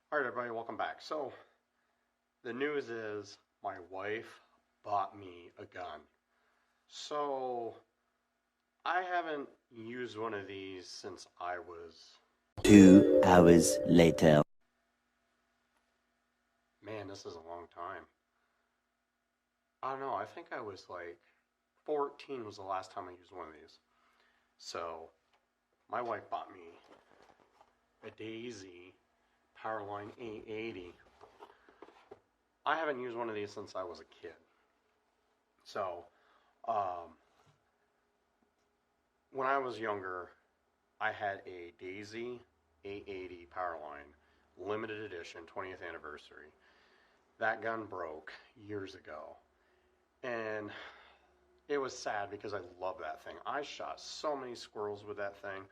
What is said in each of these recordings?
Alright everybody, welcome back. So, the news is my wife bought me a gun. So, I haven't used one of these since I was... 2 hours later. Man, this is a long time. I don't know, I think I was like 14 was the last time I used one of these. So, my wife bought me a Daisy Powerline 880. I haven't used one of these since I was a kid. So, when I was younger, I had a Daisy 880 Powerline, limited edition, 20th anniversary. That gun broke years ago, and it was sad because I love that thing. I shot so many squirrels with that thing.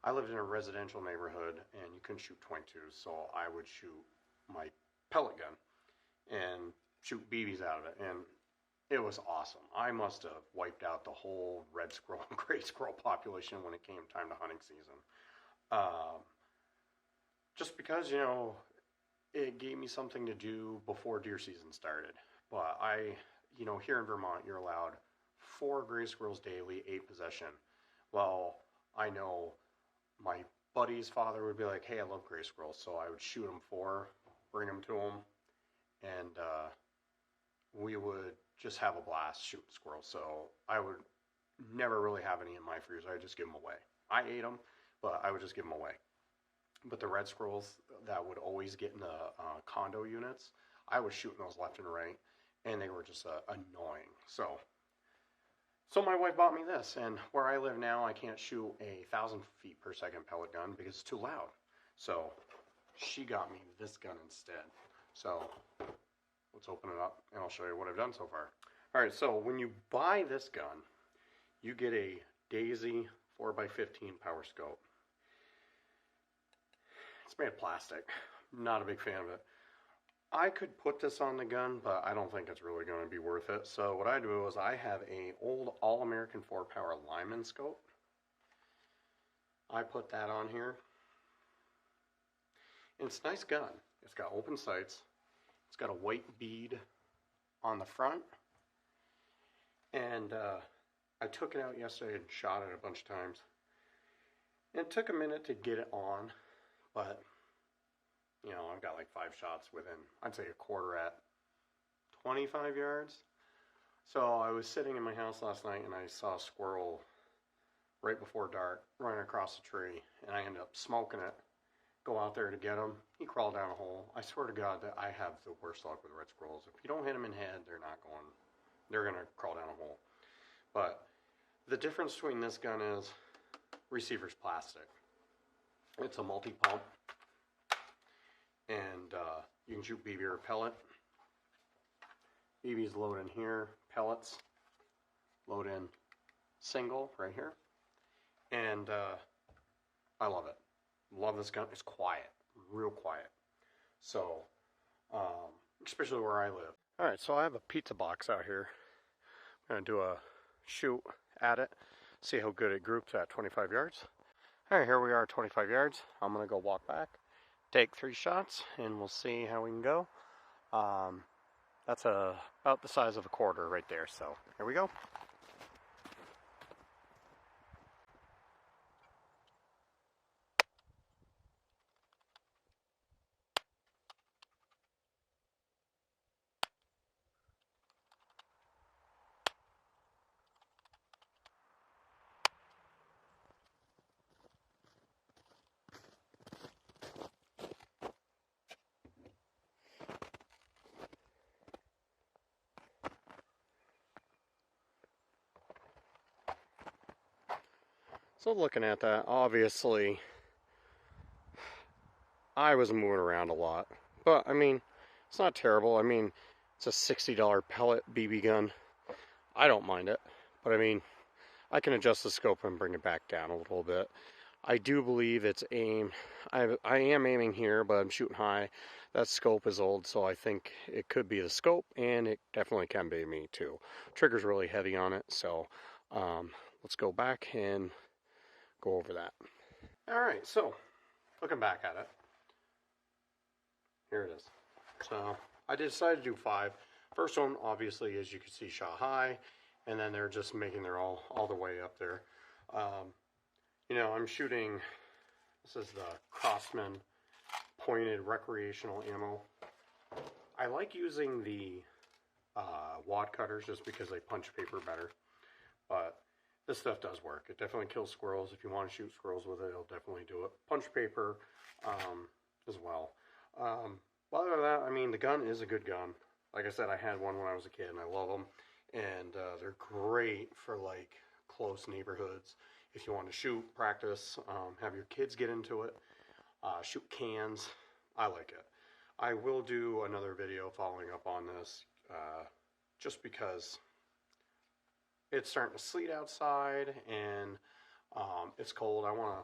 I lived in a residential neighborhood, and you couldn't shoot .22s, so I would shoot my pellet gun and shoot BBs out of it, and it was awesome. I must have wiped out the whole red squirrel and gray squirrel population when it came time to hunting season. Just because, it gave me something to do before deer season started. But here in Vermont, you're allowed 4 gray squirrels daily, 8 possession. Well, I know my buddy's father would be like, hey, I love gray squirrels, so I would shoot them 4, bring them to him, and we would just have a blast shooting squirrels. So I would never really have any in my freezer. I just give them away. I ate them, but I would just give them away. But the red squirrels that would always get in the condo units, I was shooting those left and right, and they were just annoying. So my wife bought me this, and where I live now, I can't shoot a 1,000 feet per second pellet gun because it's too loud. So she got me this gun instead. So let's open it up, and I'll show you what I've done so far. All right, so when you buy this gun, you get a Daisy 4x15 power scope. It's made of plastic. Not a big fan of it. I could put this on the gun, but I don't think it's really going to be worth it. So what I do is I have a old All-American 4-power Lyman scope. I put that on here. And it's a nice gun. It's got open sights. It's got a white bead on the front. And I took it out yesterday and shot it a bunch of times. And it took a minute to get it on, but I've got like 5 shots within, I'd say, a quarter at 25 yards. So I was sitting in my house last night and I saw a squirrel right before dark running across the tree, and I ended up smoking it. Go out there to get him. He crawled down a hole. I swear to God that I have the worst luck with red squirrels. If you don't hit them in the head, they're going to crawl down a hole. But the difference between this gun is receiver's plastic. It's a multi-pump. And you can shoot BB or pellet. BB's load in here. Pellets load in single right here. And I love it. Love this gun. It's quiet. Real quiet. So, especially where I live. Alright, so I have a pizza box out here. I'm going to do a shoot at it. See how good it groups at 25 yards. Alright, here we are at 25 yards. I'm going to go walk back. Take 3 shots, and we'll see how we can go. That's about the size of a quarter right there, so here we go. So looking at that, obviously, I was moving around a lot. But, it's not terrible. It's a $60 pellet BB gun. I don't mind it. But, I can adjust the scope and bring it back down a little bit. I do believe it's aim. I am aiming here, but I'm shooting high. That scope is old, so I think it could be the scope, and it definitely can be me, too. Trigger's really heavy on it, so let's go back and go over that. Alright, so looking back at it, here it is. So I decided to do 5. First one, obviously, as you can see, shot high, and then they're just making their all the way up there. You know, I'm shooting, this is the Crosman pointed recreational ammo. I like using the wad cutters just because they punch paper better, but this stuff does work. It definitely kills squirrels. If you want to shoot squirrels with it, it'll definitely do it. Punch paper as well. Other than that, I mean, the gun is a good gun. Like I said, I had one when I was a kid, and I love them. And they're great for, like, close neighborhoods. If you want to shoot, practice, have your kids get into it, shoot cans. I like it. I will do another video following up on this, just because it's starting to sleet outside, and it's cold. I want to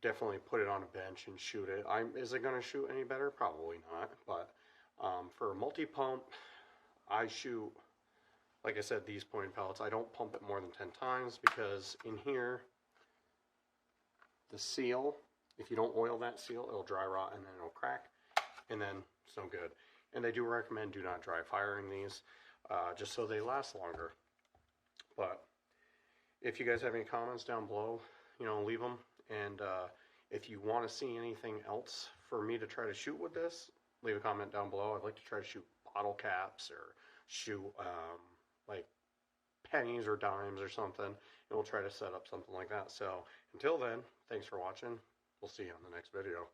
definitely put it on a bench and shoot it. Is it going to shoot any better? Probably not. But for a multi-pump, I shoot, like I said, these point pellets. I don't pump it more than 10 times because in here, the seal, if you don't oil that seal, it'll dry rot and then it'll crack, and then it's no good. And they do recommend do not dry firing these, just so they last longer. But if you guys have any comments down below, you know, leave them. And if you want to see anything else for me to try to shoot with this, leave a comment down below. I'd like to try to shoot bottle caps or shoot like pennies or dimes or something, and we'll try to set up something like that. So until then, thanks for watching. We'll see you on the next video.